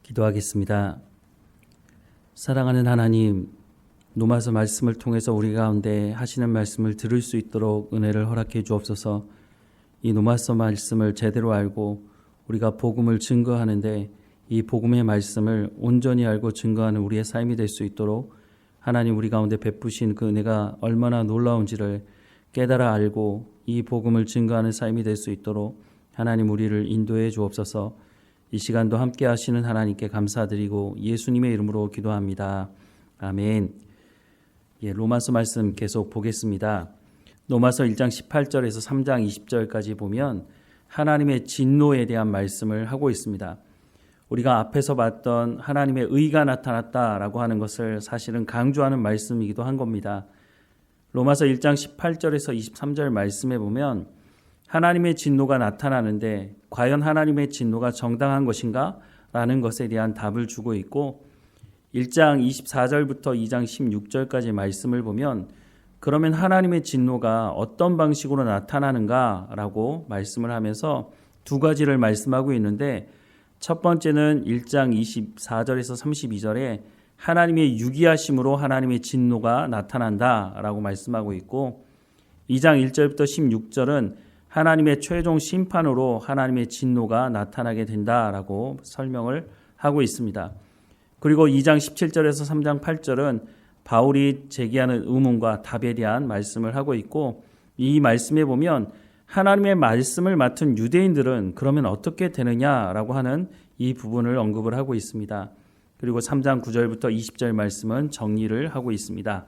기도하겠습니다. 사랑하는 하나님, 노마서 말씀을 통해서 우리 가운데 하시는 말씀을 들을 수 있도록 은혜를 허락해 주옵소서. 이 노마서 말씀을 제대로 알고 우리가 복음을 증거하는데 이 복음의 말씀을 온전히 알고 증거하는 우리의 삶이 될 수 있도록 하나님 우리 가운데 베푸신 그 은혜가 얼마나 놀라운지를 깨달아 알고 이 복음을 증거하는 삶이 될 수 있도록 하나님 우리를 인도해 주옵소서. 이 시간도 함께 하시는 하나님께 감사드리고 예수님의 이름으로 기도합니다. 아멘. 로마서 말씀 계속 보겠습니다. 로마서 1장 18절에서 3장 20절까지 보면 하나님의 진노에 대한 말씀을 하고 있습니다. 우리가 앞에서 봤던 하나님의 의가 나타났다라고 하는 것을 사실은 강조하는 말씀이기도 한 겁니다. 로마서 1장 18절에서 23절 말씀에 보면 하나님의 진노가 나타나는데 과연 하나님의 진노가 정당한 것인가? 라는 것에 대한 답을 주고 있고 1장 24절부터 2장 16절까지 말씀을 보면 그러면 하나님의 진노가 어떤 방식으로 나타나는가? 라고 말씀을 하면서 두 가지를 말씀하고 있는데 첫 번째는 1장 24절에서 32절에 하나님의 유기하심으로 하나님의 진노가 나타난다 라고 말씀하고 있고 2장 1절부터 16절은 하나님의 최종 심판으로 하나님의 진노가 나타나게 된다라고 설명을 하고 있습니다. 그리고 2장 17절에서 3장 8절은 바울이 제기하는 의문과 답에 대한 말씀을 하고 있고 이 말씀에 보면 하나님의 말씀을 맡은 유대인들은 그러면 어떻게 되느냐라고 하는 이 부분을 언급을 하고 있습니다. 그리고 3장 9절부터 20절 말씀은 정리를 하고 있습니다.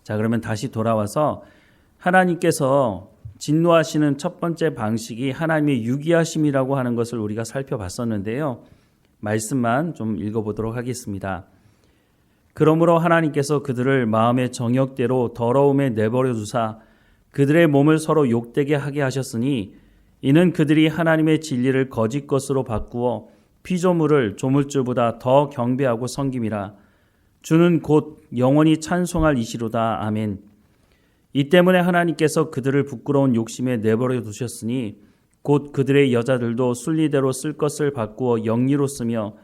자, 그러면 다시 돌아와서 하나님께서 진노하시는 첫 번째 방식이 하나님의 유기하심이라고 하는 것을 우리가 살펴봤었는데요. 말씀만 좀 읽어보도록 하겠습니다. 그러므로 하나님께서 그들을 마음의 정욕대로 더러움에 내버려 두사 그들의 몸을 서로 욕되게 하게 하셨으니 이는 그들이 하나님의 진리를 거짓 것으로 바꾸어 피조물을 조물주보다 더 경배하고 섬김이라. 주는 곧 영원히 찬송할 이시로다. 아멘. 이 때문에 하나님께서 그들을 부끄러운 욕심에 내버려 두셨으니 곧 그들의 여자들도 순리대로 쓸 것을 바꾸어 영리로 쓰며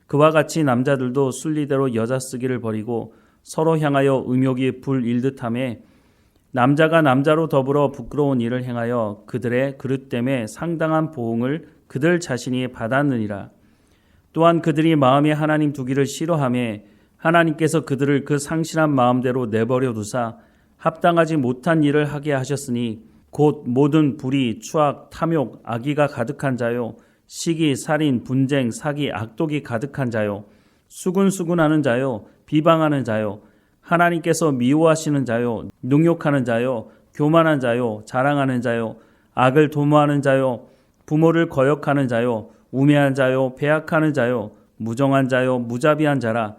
그와 같이 남자들도 순리대로 여자 쓰기를 버리고 서로 향하여 음욕이 불일듯하며 남자가 남자로 더불어 부끄러운 일을 행하여 그들의 그릇됨에 상당한 보응을 그들 자신이 받았느니라. 또한 그들이 마음에 하나님 두기를 싫어하며 하나님께서 그들을 그 상실한 마음대로 내버려 두사 합당하지 못한 일을 하게 하셨으니 곧 모든 불의, 추악, 탐욕, 악의가 가득한 자요 시기, 살인, 분쟁, 사기, 악독이 가득한 자요 수군수군하는 자요 비방하는 자요 하나님께서 미워하시는 자요 능욕하는 자요 교만한 자요 자랑하는 자요 악을 도모하는 자요 부모를 거역하는 자요 우매한 자요 배악하는 자요 무정한 자요 무자비한 자라.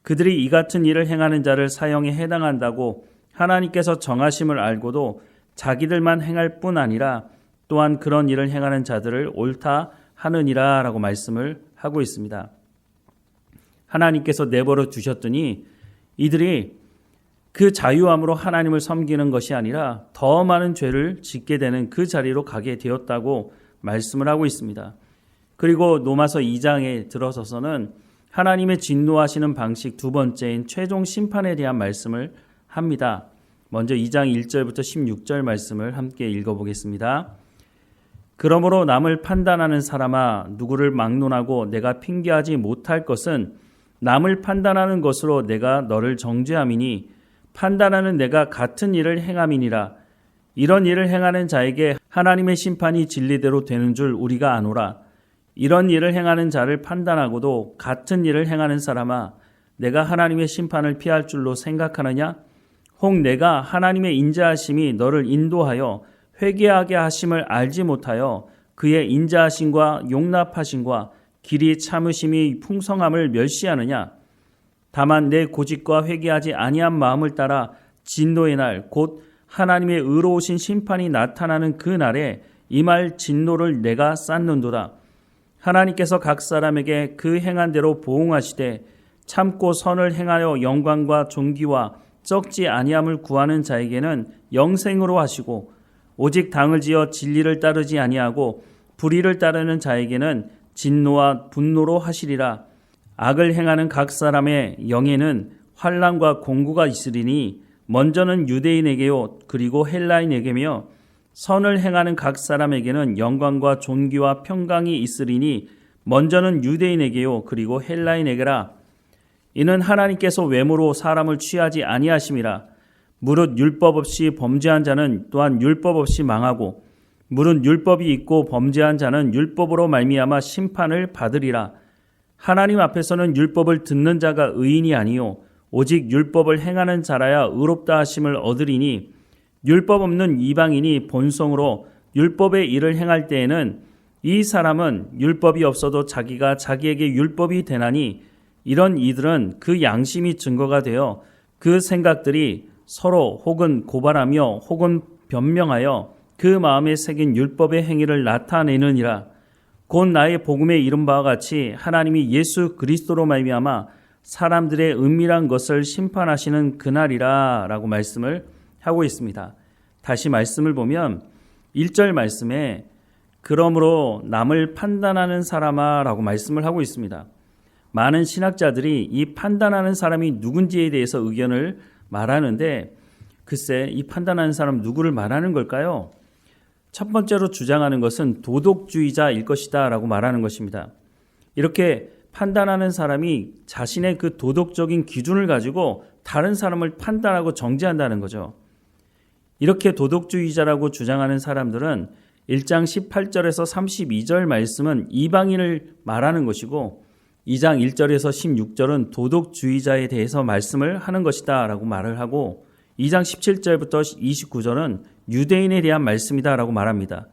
그들이 이 같은 일을 행하는 자를 사형에 해당한다고 하나님께서 정하심을 알고도 자기들만 행할 뿐 아니라 또한 그런 일을 행하는 자들을 옳다 하느니라 라고 말씀을 하고 있습니다. 하나님께서 내버려 두셨더니 이들이 그 자유함으로 하나님을 섬기는 것이 아니라 더 많은 죄를 짓게 되는 그 자리로 가게 되었다고 말씀을 하고 있습니다. 그리고 로마서 2장에 들어서서는 하나님의 진노하시는 방식 두 번째인 최종 심판에 대한 말씀을 합니다. 먼저 2장 1절부터 16절 말씀을 함께 읽어보겠습니다. 그러므로 남을 판단하는 사람아 누구를 막론하고 내가 핑계하지 못할 것은 남을 판단하는 것으로 내가 너를 정죄함이니 판단하는 내가 같은 일을 행함이니라. 이런 일을 행하는 자에게 하나님의 심판이 진리대로 되는 줄 우리가 아노라. 이런 일을 행하는 자를 판단하고도 같은 일을 행하는 사람아 내가 하나님의 심판을 피할 줄로 생각하느냐? 혹 내가 하나님의 인자하심이 너를 인도하여 회개하게 하심을 알지 못하여 그의 인자하심과 용납하심과 길이 참으심이 풍성함을 멸시하느냐? 다만 내 고집과 회개하지 아니한 마음을 따라 진노의 날 곧 하나님의 의로우신 심판이 나타나는 그 날에 임할 진노를 내가 쌓는도다. 하나님께서 각 사람에게 그 행한 대로 보응하시되 참고 선을 행하여 영광과 존귀와 썩지 아니함을 구하는 자에게는 영생으로 하시고 오직 당을 지어 진리를 따르지 아니하고 불의를 따르는 자에게는 진노와 분노로 하시리라. 악을 행하는 각 사람의 영에는 환난과 공고가 있으리니 먼저는 유대인에게요 그리고 헬라인에게며 선을 행하는 각 사람에게는 영광과 존귀와 평강이 있으리니 먼저는 유대인에게요 그리고 헬라인에게라. 이는 하나님께서 외모로 사람을 취하지 아니하심이라. 무릇 율법 없이 범죄한 자는 또한 율법 없이 망하고 무릇 율법이 있고 범죄한 자는 율법으로 말미암아 심판을 받으리라. 하나님 앞에서는 율법을 듣는 자가 의인이 아니요 오직 율법을 행하는 자라야 의롭다 하심을 얻으리니 율법 없는 이방인이 본성으로 율법의 일을 행할 때에는 이 사람은 율법이 없어도 자기가 자기에게 율법이 되나니 이런 이들은 그 양심이 증거가 되어 그 생각들이 서로 혹은 고발하며 혹은 변명하여 그 마음에 새긴 율법의 행위를 나타내느니라. 곧 나의 복음에 이른 바와 같이 하나님이 예수 그리스도로 말미암아 사람들의 은밀한 것을 심판하시는 그날이라 라고 말씀을 하고 있습니다. 다시 말씀을 보면 1절 말씀에 그러므로 남을 판단하는 사람아 라고 말씀을 하고 있습니다. 많은 신학자들이 이 판단하는 사람이 누군지에 대해서 의견을 말하는데 글쎄 이 판단하는 사람 누구를 말하는 걸까요? 첫 번째로 주장하는 것은 도덕주의자일 것이다 라고 말하는 것입니다. 이렇게 판단하는 사람이 자신의 그 도덕적인 기준을 가지고 다른 사람을 판단하고 정죄한다는 거죠. 이렇게 도덕주의자라고 주장하는 사람들은 1장 18절에서 32절 말씀은 이방인을 말하는 것이고 2장 1절에서 16절은 도덕주의자에 대해서 말씀을 하는 것이다 라고 말을 하고 2장 17절부터 29절은 유대인에 대한 말씀이다 라고 말합니다.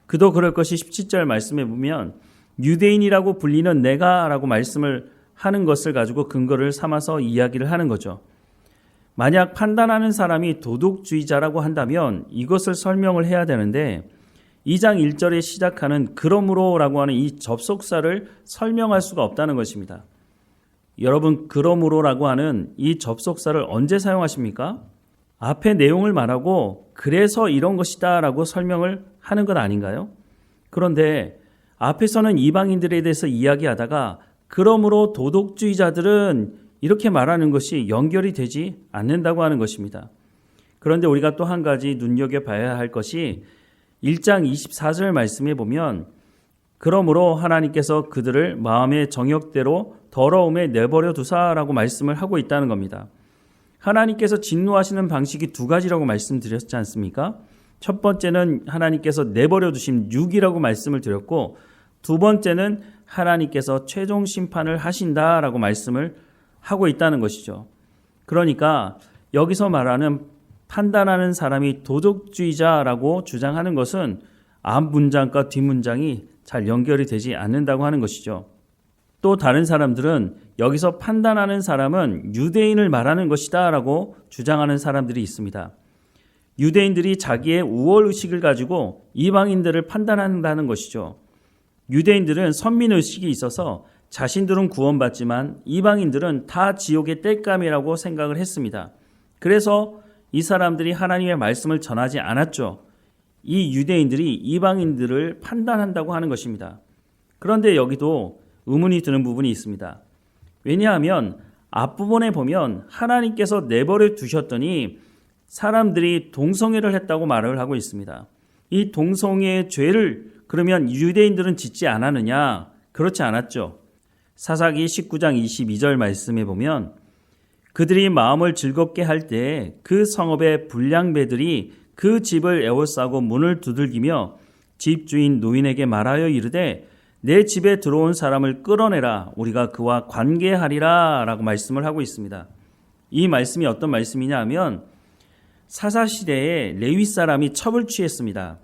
그도 그럴 것이 17절 말씀에 보면 유대인이라고 불리는 내가 라고 말씀을 하는 것을 가지고 근거를 삼아서 이야기를 하는 거죠. 만약 판단하는 사람이 도덕주의자라고 한다면 이것을 설명을 해야 되는데 2장 1절에 시작하는 그러므로라고 하는 이 접속사를 설명할 수가 없다는 것입니다. 여러분 그러므로라고 하는 이 접속사를 언제 사용하십니까? 앞에 내용을 말하고 그래서 이런 것이다 라고 설명을 하는 것 아닌가요? 그런데 앞에서는 이방인들에 대해서 이야기하다가 그러므로 도덕주의자들은 이렇게 말하는 것이 연결이 되지 않는다고 하는 것입니다. 그런데 우리가 또 한 가지 눈여겨봐야 할 것이 1장 24절 말씀에 보면 그러므로 하나님께서 그들을 마음의 정욕대로 더러움에 내버려 두사라고 말씀을 하고 있다는 겁니다. 하나님께서 진노하시는 방식이 두 가지라고 말씀드렸지 않습니까? 첫 번째는 하나님께서 내버려 두신 육이라고 말씀을 드렸고 두 번째는 하나님께서 최종 심판을 하신다라고 말씀을 하고 있다는 것이죠. 그러니까 여기서 말하는 판단하는 사람이 도덕주의자라고 주장하는 것은 앞 문장과 뒷 문장이 잘 연결이 되지 않는다고 하는 것이죠. 또 다른 사람들은 여기서 판단하는 사람은 유대인을 말하는 것이다 라고 주장하는 사람들이 있습니다. 유대인들이 자기의 우월의식을 가지고 이방인들을 판단한다는 것이죠. 유대인들은 선민의식이 있어서 자신들은 구원받지만 이방인들은 다 지옥의 땔감이라고 생각을 했습니다. 그래서 이 사람들이 하나님의 말씀을 전하지 않았죠. 이 유대인들이 이방인들을 판단한다고 하는 것입니다. 그런데 여기도 의문이 드는 부분이 있습니다. 왜냐하면 앞부분에 보면 하나님께서 내버려 두셨더니 사람들이 동성애를 했다고 말을 하고 있습니다. 이 동성애의 죄를 그러면 유대인들은 짓지 않았느냐? 그렇지 않았죠. 사사기 19장 22절 말씀에 보면 그들이 마음을 즐겁게 할 때 그 성읍의 불량배들이 그 집을 에워싸고 문을 두들기며 집주인 노인에게 말하여 이르되 내 집에 들어온 사람을 끌어내라 우리가 그와 관계하리라 라고 말씀을 하고 있습니다. 이 말씀이 어떤 말씀이냐 하면 사사시대에 레위 사람이 첩을 취했습니다.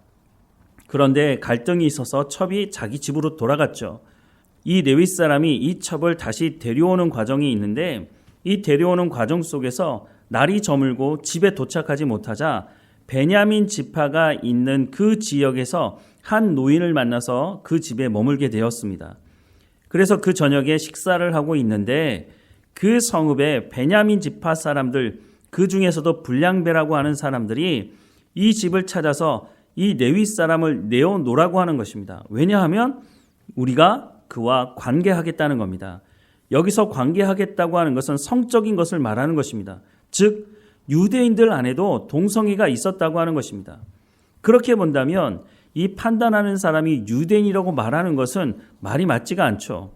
그런데 갈등이 있어서 첩이 자기 집으로 돌아갔죠. 이 레위 사람이 이 첩을 다시 데려오는 과정이 있는데 이 데려오는 과정 속에서 날이 저물고 집에 도착하지 못하자 베냐민 지파가 있는 그 지역에서 한 노인을 만나서 그 집에 머물게 되었습니다. 그래서 그 저녁에 식사를 하고 있는데 그 성읍의 베냐민 지파 사람들 그 중에서도 불량배라고 하는 사람들이 이 집을 찾아서 이 레위 사람을 내어놓으라고 하는 것입니다. 왜냐하면 우리가 그와 관계하겠다는 겁니다. 여기서 관계하겠다고 하는 것은 성적인 것을 말하는 것입니다. 즉 유대인들 안에도 동성애가 있었다고 하는 것입니다. 그렇게 본다면 이 판단하는 사람이 유대인이라고 말하는 것은 말이 맞지가 않죠.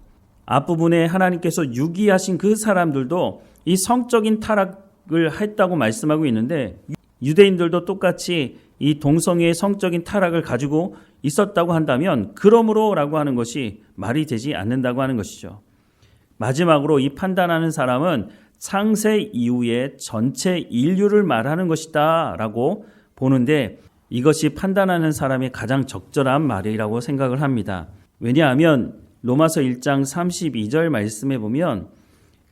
앞부분에 하나님께서 유기하신 그 사람들도 이 성적인 타락을 했다고 말씀하고 있는데 유대인들도 똑같이 이 동성애의 성적인 타락을 가지고 있었다고 한다면 그러므로라고 하는 것이 말이 되지 않는다고 하는 것이죠. 마지막으로 이 판단하는 사람은 창세 이후의 전체 인류를 말하는 것이다 라고 보는데 이것이 판단하는 사람의 가장 적절한 말이라고 생각을 합니다. 왜냐하면 로마서 1장 32절 말씀에 보면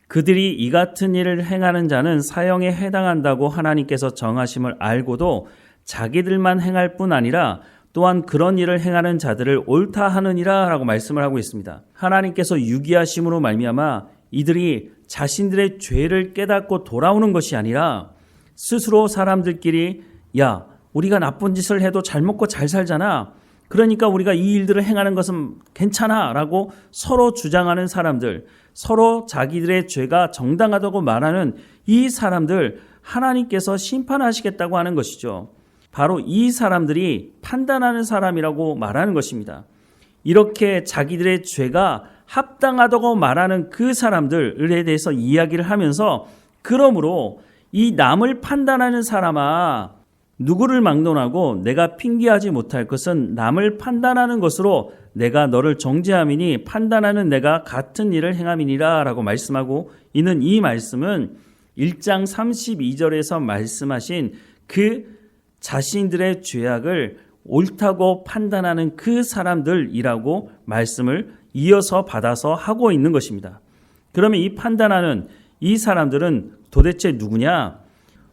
그들이 이 같은 일을 행하는 자는 사형에 해당한다고 하나님께서 정하심을 알고도 자기들만 행할 뿐 아니라 또한 그런 일을 행하는 자들을 옳다 하느니라 라고 말씀을 하고 있습니다. 하나님께서 유기하심으로 말미암아 이들이 자신들의 죄를 깨닫고 돌아오는 것이 아니라 스스로 사람들끼리 야 우리가 나쁜 짓을 해도 잘 먹고 잘 살잖아. 그러니까 우리가 이 일들을 행하는 것은 괜찮아 라고 서로 주장하는 사람들, 서로 자기들의 죄가 정당하다고 말하는 이 사람들 하나님께서 심판하시겠다고 하는 것이죠. 바로 이 사람들이 판단하는 사람이라고 말하는 것입니다. 이렇게 자기들의 죄가 합당하다고 말하는 그 사람들에 대해서 이야기를 하면서 그러므로 이 남을 판단하는 사람아 누구를 막론하고 내가 핑계하지 못할 것은 남을 판단하는 것으로 내가 너를 정죄함이니 판단하는 내가 같은 일을 행함이니라 라고 말씀하고 있는 이 말씀은 1장 32절에서 말씀하신 그 자신들의 죄악을 옳다고 판단하는 그 사람들이라고 말씀을 이어서 받아서 하고 있는 것입니다. 그러면 이 판단하는 이 사람들은 도대체 누구냐?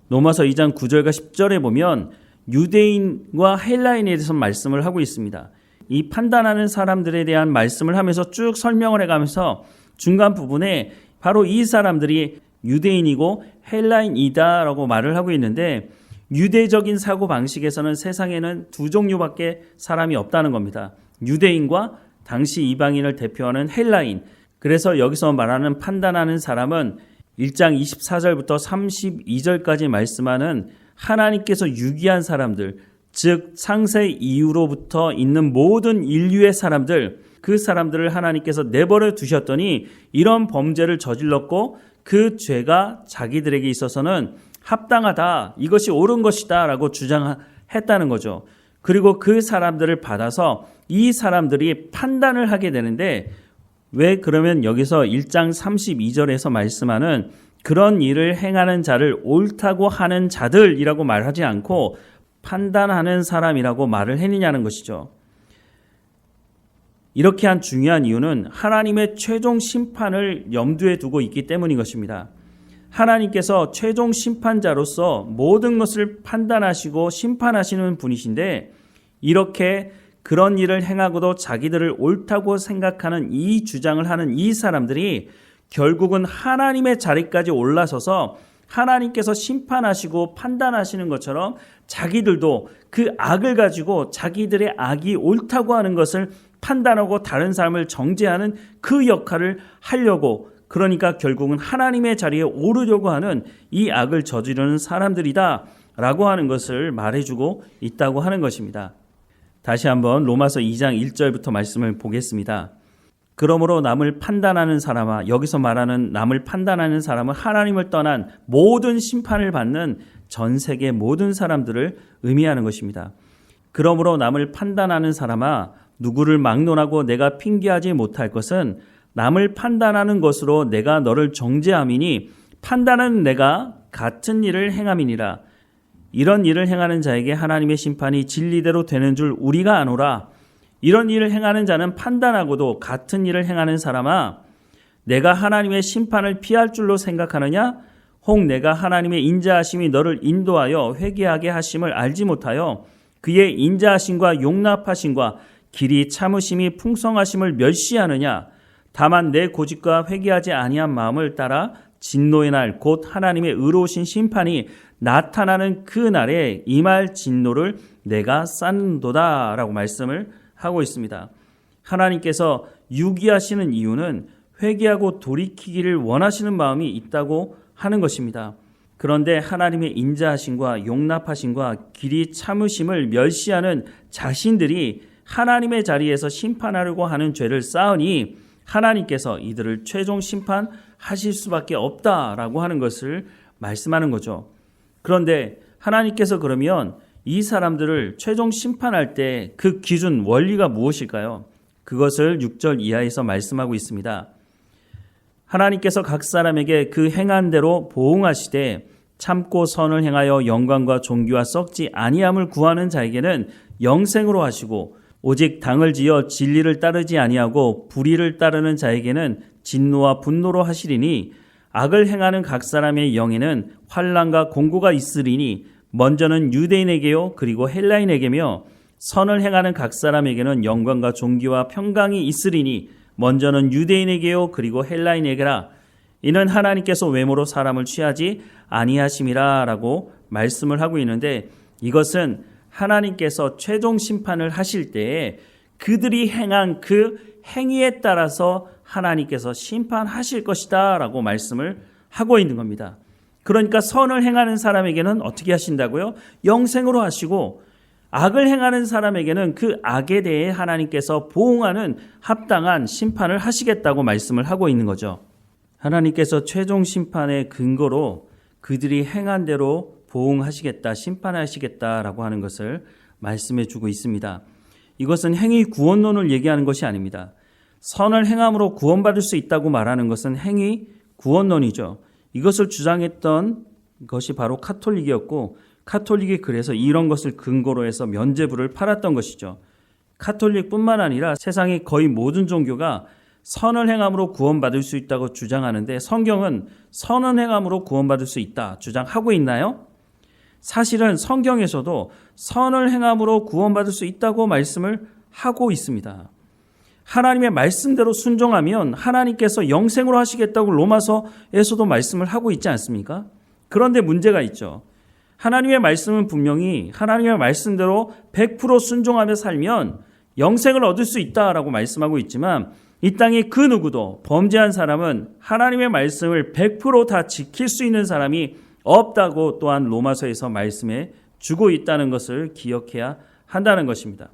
로마서 2장 9절과 10절에 보면 유대인과 헬라인에 대해서 말씀을 하고 있습니다. 이 판단하는 사람들에 대한 말씀을 하면서 쭉 설명을 해가면서 중간 부분에 바로 이 사람들이 유대인이고 헬라인이다라고 말을 하고 있는데 유대적인 사고방식에서는 세상에는 두 종류밖에 사람이 없다는 겁니다. 유대인과 당시 이방인을 대표하는 헬라인. 그래서 여기서 말하는 판단하는 사람은 1장 24절부터 32절까지 말씀하는 하나님께서 유기한 사람들, 즉 창세 이후로부터 있는 모든 인류의 사람들, 그 사람들을 하나님께서 내버려 두셨더니 이런 범죄를 저질렀고 그 죄가 자기들에게 있어서는 합당하다, 이것이 옳은 것이다 라고 주장했다는 거죠. 그리고 그 사람들을 받아서 이 사람들이 판단을 하게 되는데 왜 그러면 여기서 1장 32절에서 말씀하는 그런 일을 행하는 자를 옳다고 하는 자들이라고 말하지 않고 판단하는 사람이라고 말을 했느냐는 것이죠. 이렇게 한 중요한 이유는 하나님의 최종 심판을 염두에 두고 있기 때문인 것입니다. 하나님께서 최종 심판자로서 모든 것을 판단하시고 심판하시는 분이신데 이렇게 그런 일을 행하고도 자기들을 옳다고 생각하는 이 주장을 하는 이 사람들이 결국은 하나님의 자리까지 올라서서 하나님께서 심판하시고 판단하시는 것처럼 자기들도 그 악을 가지고 자기들의 악이 옳다고 하는 것을 판단하고 다른 사람을 정죄하는 그 역할을 하려고, 그러니까 결국은 하나님의 자리에 오르려고 하는 이 악을 저지르는 사람들이다 라고 하는 것을 말해주고 있다고 하는 것입니다. 다시 한번 로마서 2장 1절부터 말씀을 보겠습니다. 그러므로 남을 판단하는 사람아, 여기서 말하는 남을 판단하는 사람은 하나님을 떠난 모든 심판을 받는 전 세계 모든 사람들을 의미하는 것입니다. 그러므로 남을 판단하는 사람아, 누구를 막론하고 내가 핑계하지 못할 것은 남을 판단하는 것으로 내가 너를 정죄함이니 판단은 내가 같은 일을 행함이니라. 이런 일을 행하는 자에게 하나님의 심판이 진리대로 되는 줄 우리가 아노라. 이런 일을 행하는 자는 판단하고도 같은 일을 행하는 사람아, 내가 하나님의 심판을 피할 줄로 생각하느냐? 혹 내가 하나님의 인자하심이 너를 인도하여 회개하게 하심을 알지 못하여 그의 인자하심과 용납하심과 길이 참으심이 풍성하심을 멸시하느냐? 다만 내 고집과 회개하지 아니한 마음을 따라 진노의 날 곧 하나님의 의로우신 심판이 나타나는 그 날에 임할 진노를 내가 쌓는도다 라고 말씀을 하고 있습니다. 하나님께서 유기하시는 이유는 회개하고 돌이키기를 원하시는 마음이 있다고 하는 것입니다. 그런데 하나님의 인자하심과 용납하심과 길이 참으심을 멸시하는 자신들이 하나님의 자리에서 심판하려고 하는 죄를 쌓으니 하나님께서 이들을 최종 심판하실 수밖에 없다라고 하는 것을 말씀하는 거죠. 그런데 하나님께서 그러면 이 사람들을 최종 심판할 때 그 기준 원리가 무엇일까요? 그것을 6절 이하에서 말씀하고 있습니다. 하나님께서 각 사람에게 그 행한 대로 보응하시되 참고 선을 행하여 영광과 존귀와 썩지 아니함을 구하는 자에게는 영생으로 하시고 오직 당을 지어 진리를 따르지 아니하고 불의를 따르는 자에게는 진노와 분노로 하시리니 악을 행하는 각 사람의 영에는 환난과 공고가 있으리니 먼저는 유대인에게요 그리고 헬라인에게며 선을 행하는 각 사람에게는 영광과 존귀와 평강이 있으리니 먼저는 유대인에게요 그리고 헬라인에게라. 이는 하나님께서 외모로 사람을 취하지 아니하심이라 라고 말씀을 하고 있는데, 이것은 하나님께서 최종 심판을 하실 때에 그들이 행한 그 행위에 따라서 하나님께서 심판하실 것이다 라고 말씀을 하고 있는 겁니다. 그러니까 선을 행하는 사람에게는 어떻게 하신다고요? 영생으로 하시고, 악을 행하는 사람에게는 그 악에 대해 하나님께서 보응하는 합당한 심판을 하시겠다고 말씀을 하고 있는 거죠. 하나님께서 최종 심판의 근거로 그들이 행한 대로 보응하시겠다, 심판하시겠다라고 하는 것을 말씀해 주고 있습니다. 이것은 행위 구원론을 얘기하는 것이 아닙니다. 선을 행함으로 구원받을 수 있다고 말하는 것은 행위 구원론이죠. 이것을 주장했던 것이 바로 카톨릭이었고, 카톨릭이 그래서 이런 것을 근거로 해서 면죄부를 팔았던 것이죠. 카톨릭뿐만 아니라 세상의 거의 모든 종교가 선을 행함으로 구원받을 수 있다고 주장하는데, 성경은 선을 행함으로 구원받을 수 있다 주장하고 있나요? 사실은 성경에서도 선을 행함으로 구원받을 수 있다고 말씀을 하고 있습니다. 하나님의 말씀대로 순종하면 하나님께서 영생으로 하시겠다고 로마서에서도 말씀을 하고 있지 않습니까? 그런데 문제가 있죠. 하나님의 말씀은 분명히 하나님의 말씀대로 100% 순종하며 살면 영생을 얻을 수 있다라고 말씀하고 있지만, 이 땅에 그 누구도 범죄한 사람은 하나님의 말씀을 100% 다 지킬 수 있는 사람이 없다고 또한 로마서에서 말씀해 주고 있다는 것을 기억해야 한다는 것입니다.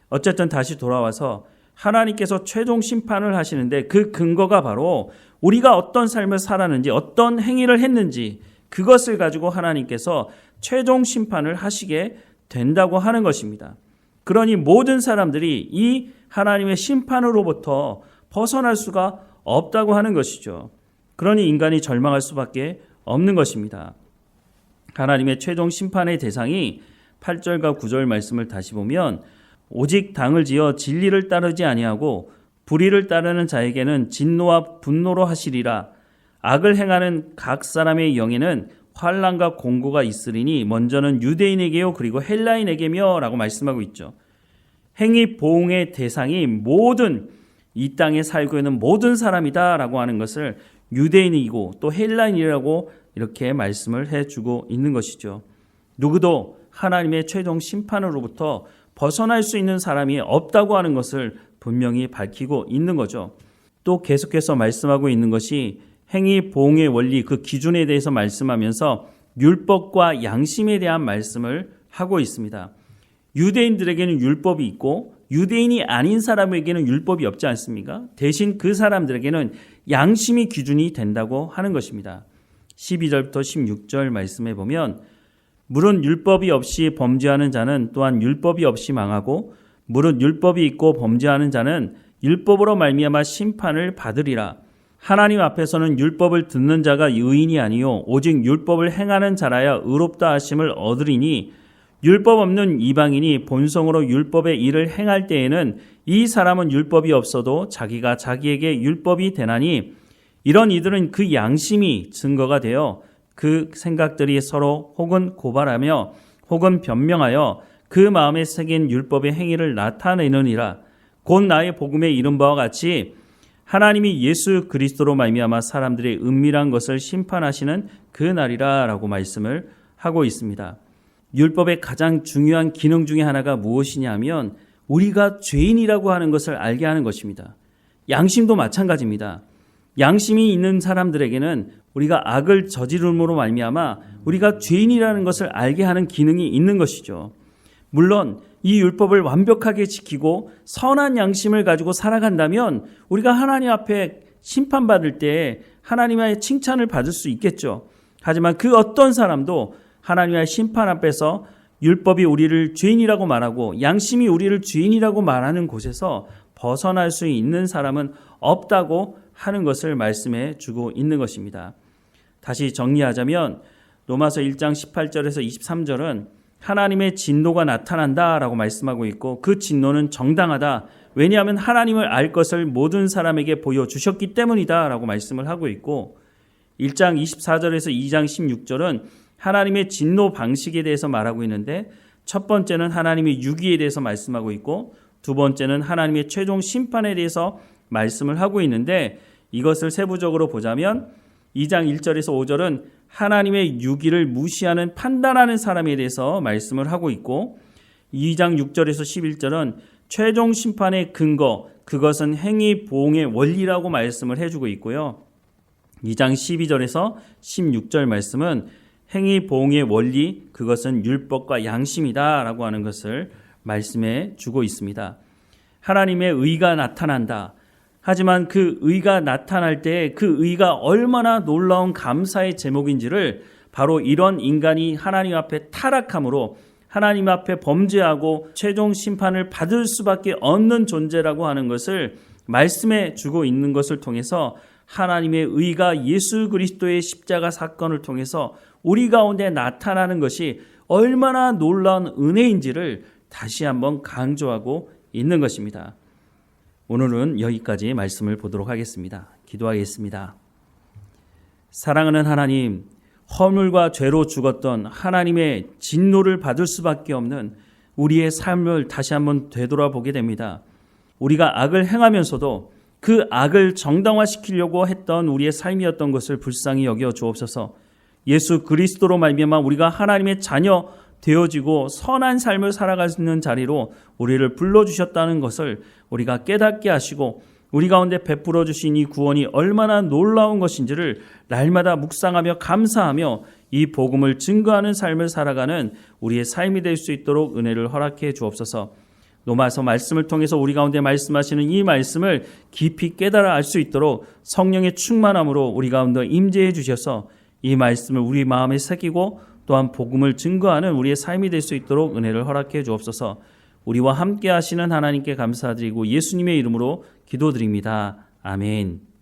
어쨌든 다시 돌아와서 하나님께서 최종 심판을 하시는데 그 근거가 바로 우리가 어떤 삶을 살았는지, 어떤 행위를 했는지, 그것을 가지고 하나님께서 최종 심판을 하시게 된다고 하는 것입니다. 그러니 모든 사람들이 이 하나님의 심판으로부터 벗어날 수가 없다고 하는 것이죠. 그러니 인간이 절망할 수밖에 없는 것입니다. 하나님의 최종 심판의 대상이 8절과 9절 말씀을 다시 보면, 오직 당을 지어 진리를 따르지 아니하고 불의를 따르는 자에게는 진노와 분노로 하시리라. 악을 행하는 각 사람의 영에는 환난과 공고가 있으리니 먼저는 유대인에게요 그리고 헬라인에게며 라고 말씀하고 있죠. 행위 보응의 대상이 모든 이 땅에 살고 있는 모든 사람이다 라고 하는 것을 유대인이고 또 헬라인이라고 이렇게 말씀을 해주고 있는 것이죠. 누구도 하나님의 최종 심판으로부터 벗어날 수 있는 사람이 없다고 하는 것을 분명히 밝히고 있는 거죠. 또 계속해서 말씀하고 있는 것이 행위 보응의 원리, 그 기준에 대해서 말씀하면서 율법과 양심에 대한 말씀을 하고 있습니다. 유대인들에게는 율법이 있고 유대인이 아닌 사람에게는 율법이 없지 않습니까? 대신 그 사람들에게는 양심이 기준이 된다고 하는 것입니다. 12절부터 16절 말씀해 보면, 무릇 율법이 없이 범죄하는 자는 또한 율법이 없이 망하고 무릇 율법이 있고 범죄하는 자는 율법으로 말미암아 심판을 받으리라. 하나님 앞에서는 율법을 듣는 자가 의인이 아니요 오직 율법을 행하는 자라야 의롭다 하심을 얻으리니, 율법 없는 이방인이 본성으로 율법의 일을 행할 때에는 이 사람은 율법이 없어도 자기가 자기에게 율법이 되나니, 이런 이들은 그 양심이 증거가 되어 그 생각들이 서로 혹은 고발하며 혹은 변명하여 그 마음에 새긴 율법의 행위를 나타내느니라. 곧 나의 복음에 이른 바와 같이 하나님이 예수 그리스도로 말미암아 사람들의 은밀한 것을 심판하시는 그 날이라 라고 말씀을 하고 있습니다. 율법의 가장 중요한 기능 중에 하나가 무엇이냐 하면 우리가 죄인이라고 하는 것을 알게 하는 것입니다. 양심도 마찬가지입니다. 양심이 있는 사람들에게는 우리가 악을 저지름으로 말미암아 우리가 죄인이라는 것을 알게 하는 기능이 있는 것이죠. 물론 이 율법을 완벽하게 지키고 선한 양심을 가지고 살아간다면 우리가 하나님 앞에 심판받을 때 하나님의 칭찬을 받을 수 있겠죠. 하지만 그 어떤 사람도 하나님의 심판 앞에서 율법이 우리를 죄인이라고 말하고 양심이 우리를 죄인이라고 말하는 곳에서 벗어날 수 있는 사람은 없다고 하는 것을 말씀해 주고 있는 것입니다. 다시 정리하자면 로마서 1장 18절에서 23절은 하나님의 진노가 나타난다라고 말씀하고 있고 그 진노는 정당하다. 왜냐하면 하나님을 알 것을 모든 사람에게 보여주셨기 때문이다라고 말씀을 하고 있고 1장 24절에서 2장 16절은 하나님의 진노 방식에 대해서 말하고 있는데 첫 번째는 하나님의 유기에 대해서 말씀하고 있고 두 번째는 하나님의 최종 심판에 대해서 말씀을 하고 있는데 이것을 세부적으로 보자면 2장 1절에서 5절은 하나님의 유기를 무시하는 판단하는 사람에 대해서 말씀을 하고 있고 2장 6절에서 11절은 최종 심판의 근거, 그것은 행위 보응의 원리라고 말씀을 해주고 있고요. 2장 12절에서 16절 말씀은 행위 보응의 원리, 그것은 율법과 양심이다라고 하는 것을 말씀해 주고 있습니다. 하나님의 의가 나타난다. 하지만 그 의가 나타날 때 그 의가 얼마나 놀라운 감사의 제목인지를 바로 이런 인간이 하나님 앞에 타락함으로 하나님 앞에 범죄하고 최종 심판을 받을 수밖에 없는 존재라고 하는 것을 말씀해 주고 있는 것을 통해서 하나님의 의가 예수 그리스도의 십자가 사건을 통해서 우리 가운데 나타나는 것이 얼마나 놀라운 은혜인지를 다시 한번 강조하고 있는 것입니다. 오늘은 여기까지 말씀을 보도록 하겠습니다. 기도하겠습니다. 사랑하는 하나님, 허물과 죄로 죽었던 하나님의 진노를 받을 수밖에 없는 우리의 삶을 다시 한번 되돌아보게 됩니다. 우리가 악을 행하면서도 그 악을 정당화시키려고 했던 우리의 삶이었던 것을 불쌍히 여겨 주옵소서. 예수 그리스도로 말미암아 우리가 하나님의 자녀 되어지고 선한 삶을 살아가는 자리로 우리를 불러주셨다는 것을 우리가 깨닫게 하시고 우리 가운데 베풀어 주신 이 구원이 얼마나 놀라운 것인지를 날마다 묵상하며 감사하며 이 복음을 증거하는 삶을 살아가는 우리의 삶이 될 수 있도록 은혜를 허락해 주옵소서. 로마서 말씀을 통해서 우리 가운데 말씀하시는 이 말씀을 깊이 깨달아 알 수 있도록 성령의 충만함으로 우리 가운데 임재해 주셔서 이 말씀을 우리 마음에 새기고 또한 복음을 증거하는 우리의 삶이 될 수 있도록 은혜를 허락해 주옵소서. 우리와 함께 하시는 하나님께 감사드리고 예수님의 이름으로 기도드립니다. 아멘.